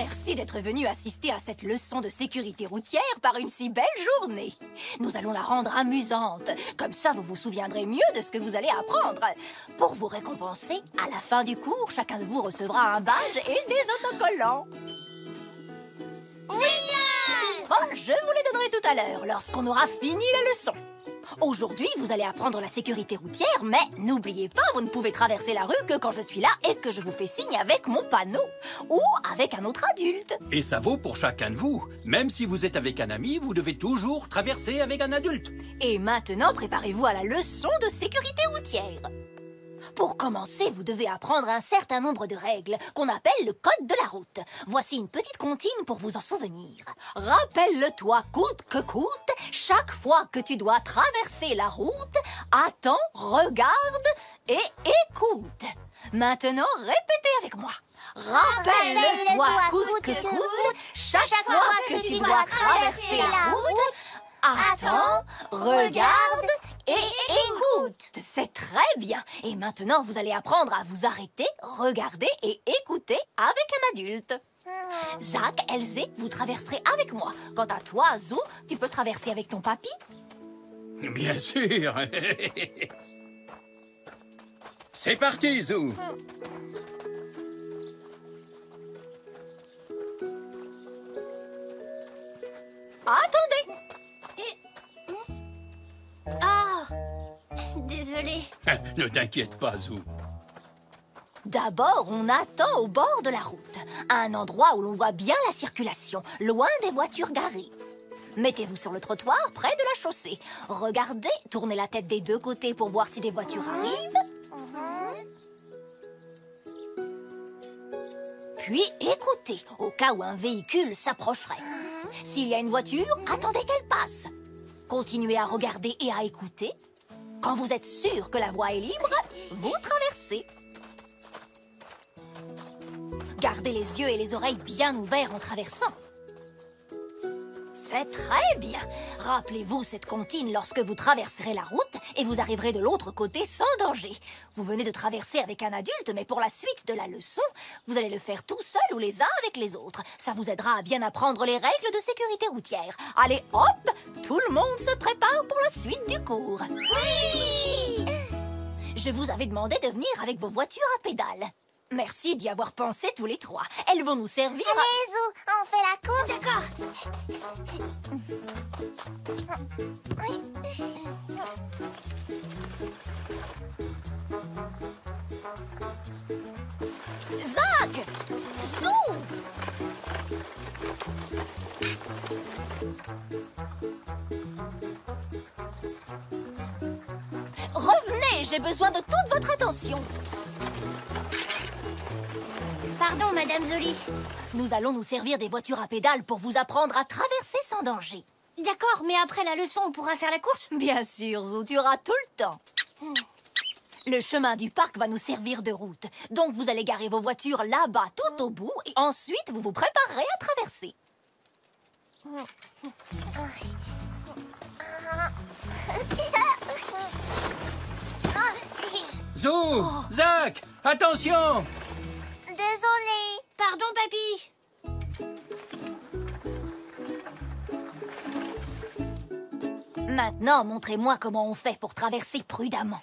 Merci d'être venu assister à cette leçon de sécurité routière par une si belle journée. Nous allons la rendre amusante. Comme ça, vous vous souviendrez mieux de ce que vous allez apprendre. Pour vous récompenser, à la fin du cours, chacun de vous recevra un badge et des autocollants. Génial! Oh, je vous les donnerai tout à l'heure, lorsqu'on aura fini la leçon. Aujourd'hui, vous allez apprendre la sécurité routière, mais n'oubliez pas, vous ne pouvez traverser la rue que quand je suis là et que je vous fais signe avec mon panneau. Ou avec un autre adulte. Et ça vaut pour chacun de vous. Même si vous êtes avec un ami, vous devez toujours traverser avec un adulte. Et maintenant, préparez-vous à la leçon de sécurité routière. Pour commencer, vous devez apprendre un certain nombre de règles qu'on appelle le code de la route. Voici une petite comptine pour vous en souvenir. Rappelle-le-toi coûte que coûte, chaque fois que tu dois traverser la route, attends, regarde et écoute. Maintenant, répétez avec moi. Rappelle-le-toi coûte que coûte, chaque fois que tu dois traverser la route, attends, regarde et écoute. C'est très bien. Et maintenant, vous allez apprendre à vous arrêter, regarder et écouter avec un adulte. Zach, Elzé, vous traverserez avec moi. Quant à toi, Zou, tu peux traverser avec ton papy? Bien sûr. C'est parti, Zou. Attendez. Ah, désolée. Ne t'inquiète pas, Zou. D'abord, on attend au bord de la route, à un endroit où l'on voit bien la circulation, loin des voitures garées. Mettez-vous sur le trottoir, près de la chaussée. Regardez, tournez la tête des deux côtés pour voir si des voitures arrivent. Puis écoutez, au cas où un véhicule s'approcherait. S'il y a une voiture, attendez qu'elle passe. Continuez à regarder et à écouter. Quand vous êtes sûr que la voie est libre, vous traversez. Gardez les yeux et les oreilles bien ouverts en traversant. C'est très bien. Rappelez-vous cette comptine lorsque vous traverserez la route et vous arriverez de l'autre côté sans danger. Vous venez de traverser avec un adulte, mais pour la suite de la leçon, vous allez le faire tout seul ou les uns avec les autres. Ça vous aidera à bien apprendre les règles de sécurité routière. Allez, hop, tout le monde se prépare pour la suite du cours. Oui! Je vous avais demandé de venir avec vos voitures à pédales. Merci d'y avoir pensé tous les trois. Elles vont nous servir à... Allez, Zou, on fait la course. D'accord. Zach! Zou! Revenez, j'ai besoin de toute votre attention. Pardon, Madame Zoli. Nous allons nous servir des voitures à pédales pour vous apprendre à traverser sans danger. D'accord, mais après la leçon, on pourra faire la course? Bien sûr, Zou, tu auras tout le temps. Le chemin du parc va nous servir de route. Donc vous allez garer vos voitures là-bas tout au bout et ensuite vous vous préparerez à traverser. Zou, Zach, attention. Désolée. Pardon, papy. Maintenant, montrez-moi comment on fait pour traverser prudemment.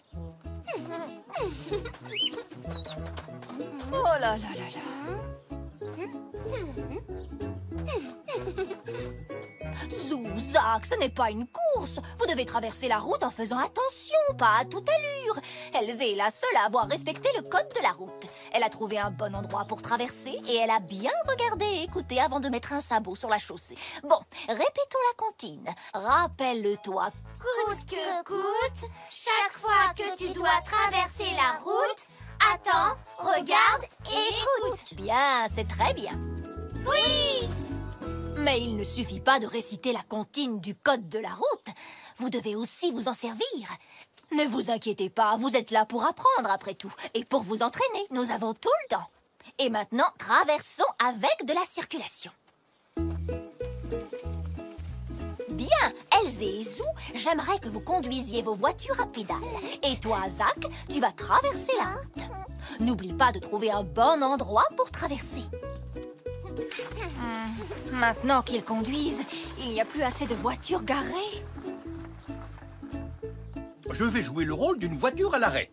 Oh là là là là. Zou, Zach, ce n'est pas une course. Vous devez traverser la route en faisant attention, pas à toute allure. Elzé est la seule à avoir respecté le code de la route. Elle a trouvé un bon endroit pour traverser et elle a bien regardé et écouté avant de mettre un sabot sur la chaussée. Bon, répétons la comptine. Rappelle-toi. Coûte que coûte, chaque fois que tu dois traverser la route, attends, regarde et écoute. Bien, c'est très bien. Oui! Mais il ne suffit pas de réciter la comptine du code de la route. Vous devez aussi vous en servir. Ne vous inquiétez pas, vous êtes là pour apprendre après tout. Et pour vous entraîner, nous avons tout le temps. Et maintenant, traversons avec de la circulation. Bien, Elzé et Zou, j'aimerais que vous conduisiez vos voitures à pédales. Et toi, Zach, tu vas traverser la route. N'oublie pas de trouver un bon endroit pour traverser. Maintenant qu'ils conduisent, il n'y a plus assez de voitures garées. Je vais jouer le rôle d'une voiture à l'arrêt.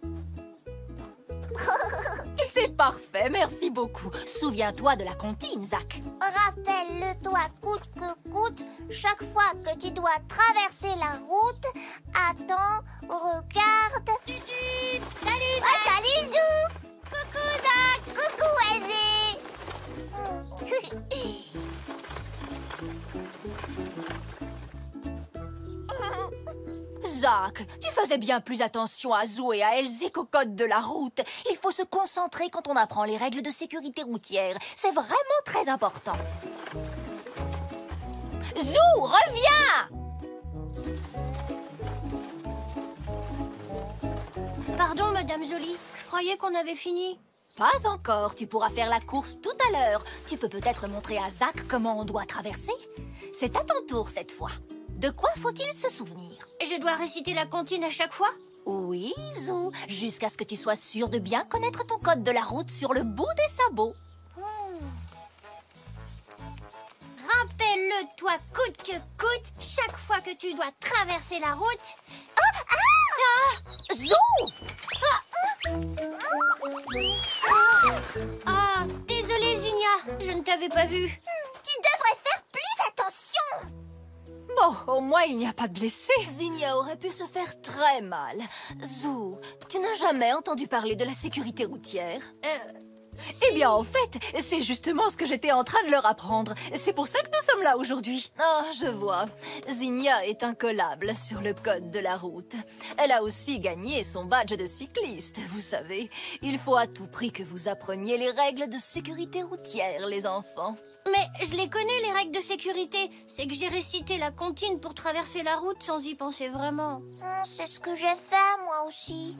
C'est parfait, merci beaucoup. Souviens-toi de la comptine, Zach. Rappelle-le-toi coûte que coûte, chaque fois que tu dois traverser la route, attends, regarde. Salut Zach. Salut Zou. Coucou Zach. Coucou Elsie. Zach, tu faisais bien plus attention à Zou et à Elsie qu'au code de la route. Il faut se concentrer quand on apprend les règles de sécurité routière. C'est vraiment très important. Zou, reviens! Pardon Madame Jolie, je croyais qu'on avait fini. Pas encore, tu pourras faire la course tout à l'heure. Tu peux peut-être montrer à Zach comment on doit traverser. C'est à ton tour cette fois. De quoi faut-il se souvenir? Je dois réciter la comptine à chaque fois? Oui, Zou, jusqu'à ce que tu sois sûr de bien connaître ton code de la route sur le bout des sabots. Rappelle-le-toi coûte que coûte, chaque fois que tu dois traverser la route. Zou! Ah, désolée Zinia, je ne t'avais pas vu. Tu devrais faire plus attention. Bon, au moins il n'y a pas de blessés. Zinnia aurait pu se faire très mal. Zou, tu n'as jamais entendu parler de la sécurité routière? Eh bien, en fait, c'est justement ce que j'étais en train de leur apprendre. C'est pour ça que nous sommes là aujourd'hui. Ah, je vois. Zinnia est incollable sur le code de la route. Elle a aussi gagné son badge de cycliste, vous savez. Il faut à tout prix que vous appreniez les règles de sécurité routière, les enfants. Mais je les connais, les règles de sécurité. C'est que j'ai récité la comptine pour traverser la route sans y penser vraiment. C'est ce que j'ai fait, moi aussi.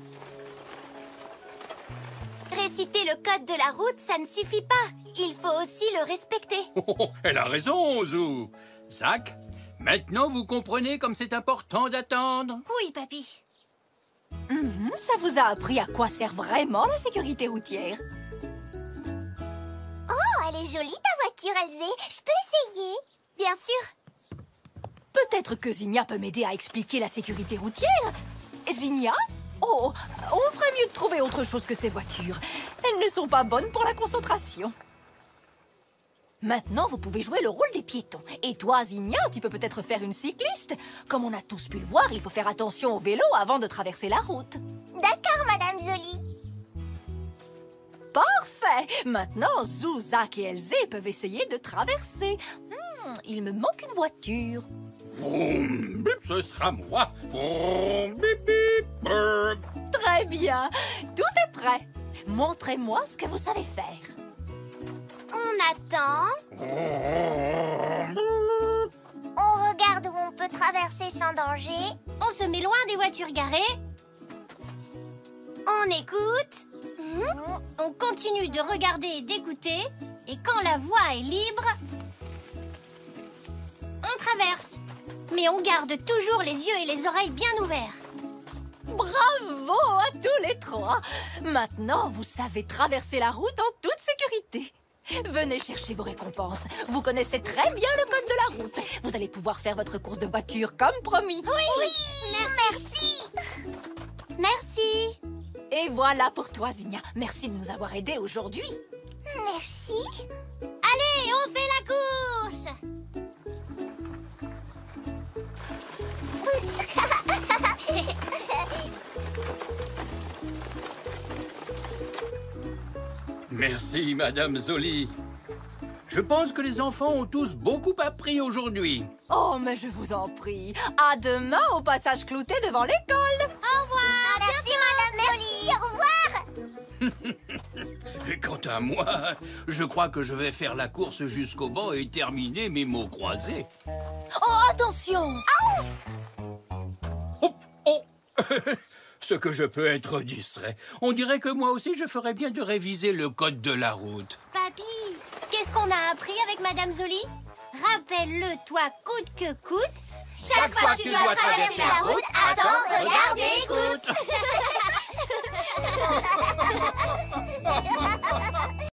Réciter le code de la route, ça ne suffit pas. Il faut aussi le respecter. Oh, elle a raison, Zou. Zach, maintenant vous comprenez comme c'est important d'attendre? Oui, papy. Ça vous a appris à quoi sert vraiment la sécurité routière? Oh, elle est jolie ta voiture, Elsie. Je peux essayer? Bien sûr. Peut-être que Zinnia peut m'aider à expliquer la sécurité routière. Zinnia? Oh, on ferait mieux de trouver autre chose que ces voitures. Elles ne sont pas bonnes pour la concentration. Maintenant, vous pouvez jouer le rôle des piétons. Et toi, Zinnia, tu peux peut-être faire une cycliste. Comme on a tous pu le voir, il faut faire attention au vélo avant de traverser la route. D'accord, Madame Jolie. Parfait! Maintenant, Zou, Zach et Elsie peuvent essayer de traverser. Il me manque une voiture. Vroom, bip, ce sera moi. Vroom, bip, bip, brr. Très bien. Tout est prêt. Montrez-moi ce que vous savez faire. On attend. Vroom. On regarde où on peut traverser sans danger. On se met loin des voitures garées. On écoute. On continue de regarder et d'écouter. Et quand la voie est libre, on traverse. Mais on garde toujours les yeux et les oreilles bien ouverts. Bravo à tous les trois. Maintenant, vous savez traverser la route en toute sécurité. Venez chercher vos récompenses. Vous connaissez très bien le code de la route. Vous allez pouvoir faire votre course de voiture comme promis. Oui, merci. Merci. Et voilà pour toi, Zinnia. Merci de nous avoir aidés aujourd'hui. Merci. Allez, on fait la course. Merci, Madame Jolie. Je pense que les enfants ont tous beaucoup appris aujourd'hui. Oh, mais je vous en prie. À demain au passage clouté devant l'école. Au revoir. Merci, Madame Jolie. Au revoir. Et quant à moi, je crois que je vais faire la course jusqu'au banc et terminer mes mots croisés. Oh, attention! Oh, oh. Ce que je peux être distrait. On dirait que moi aussi, je ferais bien de réviser le code de la route. Papy, qu'est-ce qu'on a appris avec Madame Jolie? Rappelle-le, toi, coûte que coûte. Chaque fois que tu dois traverser la route, attends, regarde et écoute.